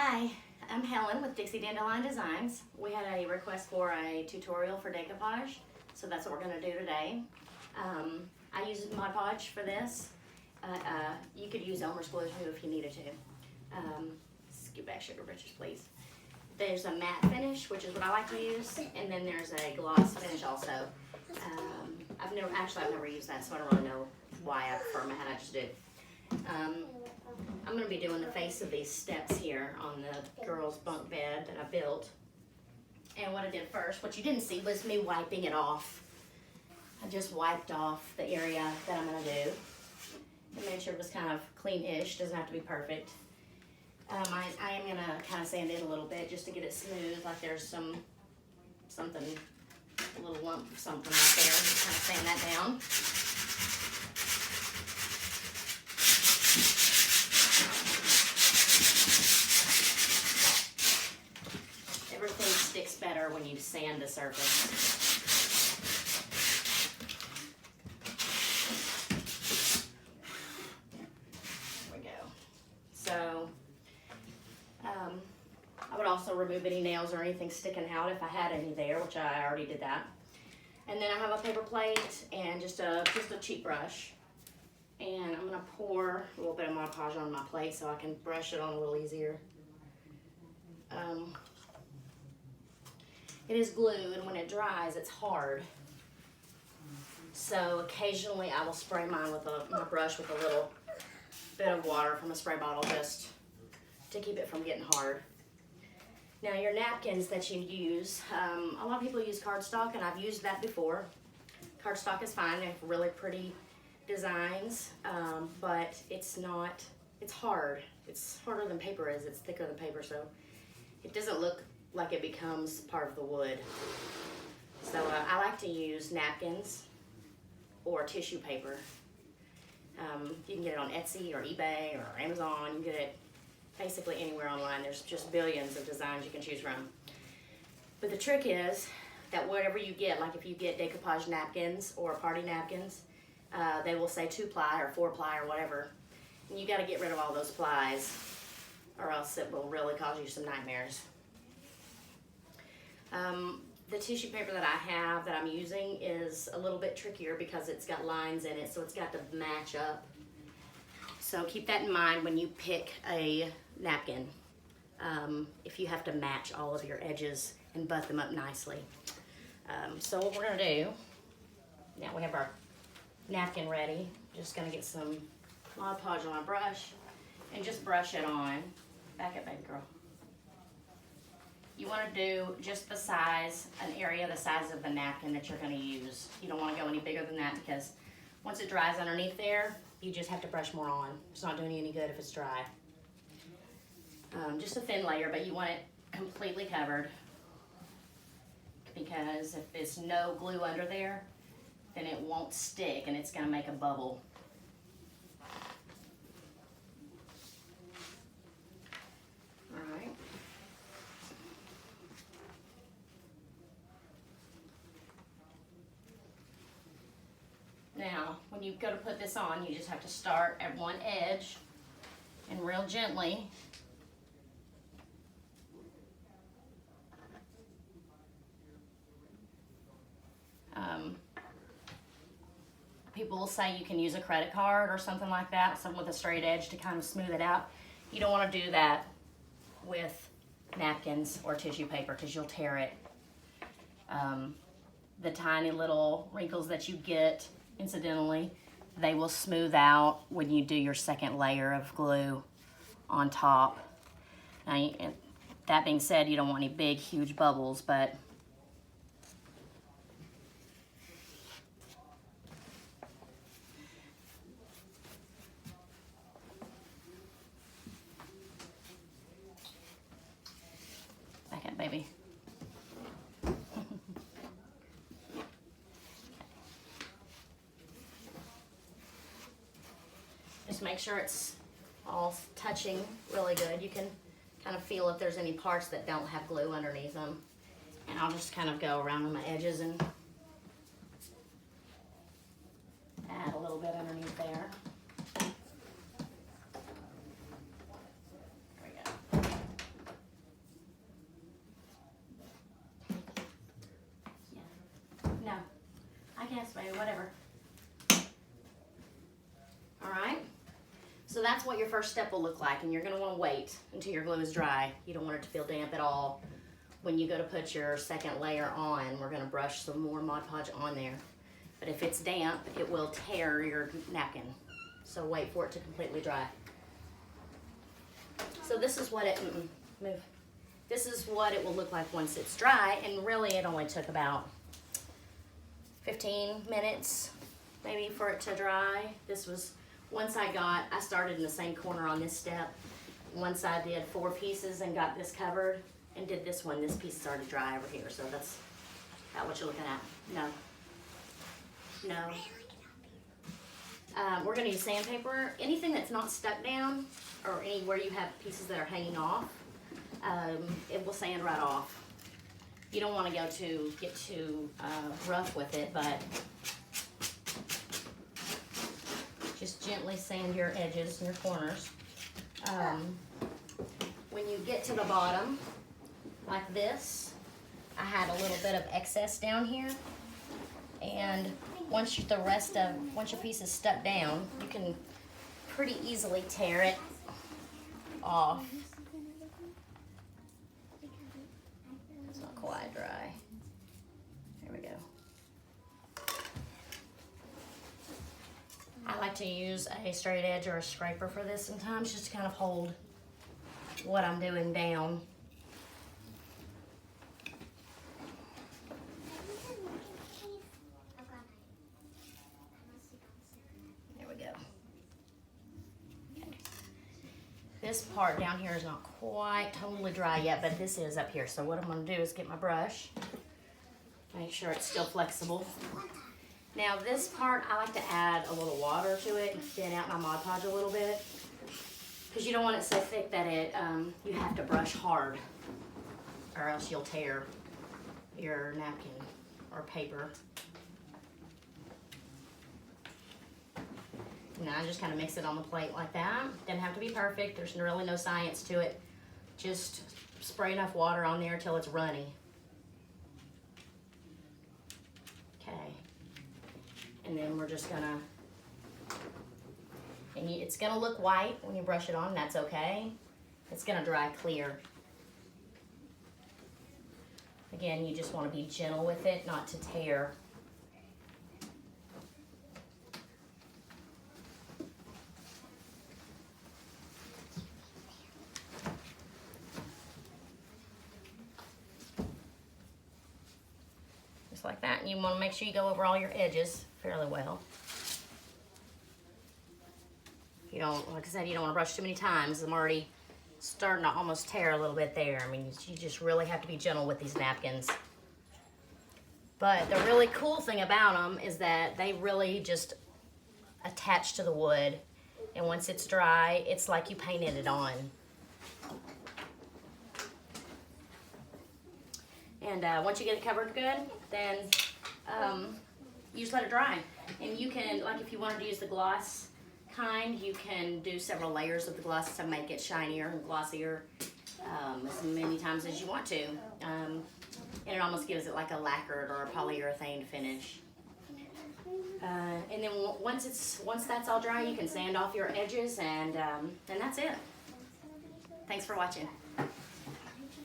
Hi, I'm Helen with Designs. We had a request for a tutorial for decoupage, so that's what we're going to do today. I use Mod Podge for this. You could use Elmer's glue too if you needed to. Scoot back sugar britches, please. There's a matte finish, which is what I like to use, and then there's a gloss finish also. I've never used that, so I don't really know why I prefer matte. I just did. I'm going to be doing the face of these steps here on the girls' bunk bed that I built. And what I did first, what you didn't see, was me wiping it off. I just wiped off the area that I'm going to do and made sure it was kind of clean-ish. Doesn't have to be perfect. I am going to kind of sand it a little bit just to get it smooth, like there's a little lump of something right there. Just kind of sand that down. Everything sticks better when you sand the surface. There we go. So, I would also remove any nails or anything sticking out if I had any there, which I already did that. And then I have a paper plate and just a cheap brush. And I'm gonna pour a little bit of Mod Podge on my plate so I can brush it on a little easier. It is glue, and when it dries, it's hard. So occasionally I will spray mine with my brush with a little bit of water from a spray bottle just to keep it from getting hard. Now your napkins that you use, a lot of people use cardstock, and I've used that before. Cardstock is fine, they have really pretty designs, but it's hard. It's harder than paper is, it's thicker than paper, so it doesn't look like it becomes part of the wood. So I like to use napkins or tissue paper. You can get it on Etsy or eBay or Amazon. You can get it basically anywhere online. There's just billions of designs you can choose from. But the trick is that whatever you get, like if you get decoupage napkins or party napkins, they will say 2-ply or 4-ply or whatever. And you got to get rid of all those plies, or else it will really cause you some nightmares. The tissue paper that I have that I'm using is a little bit trickier because it's got lines in it, so it's got to match up. So keep that in mind when you pick a napkin, if you have to match all of your edges and butt them up nicely. So what we're going to do, now we have our napkin ready. Just going to get some Mod Podge on my brush and just brush it on. Back up, baby girl. You want to do just the size, an area the size of the napkin that you're going to use. You don't want to go any bigger than that because once it dries underneath there, you just have to brush more on. It's not doing you any good if it's dry. Just a thin layer, but you want it completely covered because if there's no glue under there, then it won't stick and it's going to make a bubble. Alright. Now, when you go to put this on, you just have to start at one edge and real gently people will say you can use a credit card or something like that, something with a straight edge to kind of smooth it out. You don't want to do that with napkins or tissue paper because you'll tear it. The tiny little wrinkles that you get incidentally, they will smooth out when you do your second layer of glue on top. Now, that being said, you don't want any big, huge bubbles, but back up, baby. Just make sure it's all touching really good. You can kind of feel if there's any parts that don't have glue underneath them. And I'll just kind of go around on my edges and add a little bit underneath there. There we go. maybe, whatever. All right. So that's what your first step will look like, and you're gonna wanna wait until your glue is dry. You don't want it to feel damp at all. When you go to put your second layer on, we're gonna brush some more Mod Podge on there. But if it's damp, it will tear your napkin. So wait for it to completely dry. So this is what it, move. This is what it will look like once it's dry, and really it only took about 15 minutes maybe for it to dry. This was, once I started in the same corner on this step. Once I did 4 pieces and got this covered and did this one, this piece is already dry over here. So that's about what you're looking at. No. We're gonna use sandpaper. Anything that's not stuck down or anywhere you have pieces that are hanging off, it will sand right off. You don't wanna get too rough with it, but just gently sand your edges and your corners. When you get to the bottom, like this, I had a little bit of excess down here, and once your piece is stuck down, you can pretty easily tear it off. It's not quite dry. There we go. I like to use a straight edge or a scraper for this sometimes, just to kind of hold what I'm doing down. There we go. Okay. This part down here is not quite totally dry yet, but this is up here. So what I'm going to do is get my brush, make sure it's still flexible. Now this part, I like to add a little water to it and thin out my Mod Podge a little bit, because you don't want it so thick that you have to brush hard, or else you'll tear your napkin or paper. Now I just kind of mix it on the plate like that. Doesn't have to be perfect. There's really no science to it. Just spray enough water on there till it's runny. Okay. And then we're just gonna, and it's gonna look white when you brush it on, that's okay. It's gonna dry clear. Again, you just wanna be gentle with it, not to tear. Just like that, and you wanna make sure you go over all your edges fairly well. You don't, like I said, you don't want to brush too many times. I'm already starting to almost tear a little bit there. I mean, you just really have to be gentle with these napkins. But the really cool thing about them is that they really just attach to the wood. And once it's dry, it's like you painted it on. And once you get it covered good, then you just let it dry. And you can, like if you wanted to use the gloss kind, you can do several layers of the gloss to make it shinier and glossier as many times as you want to. And it almost gives it like a lacquered or a polyurethane finish. And then once that's all dry, you can sand off your edges, and that's it. Thanks for watching.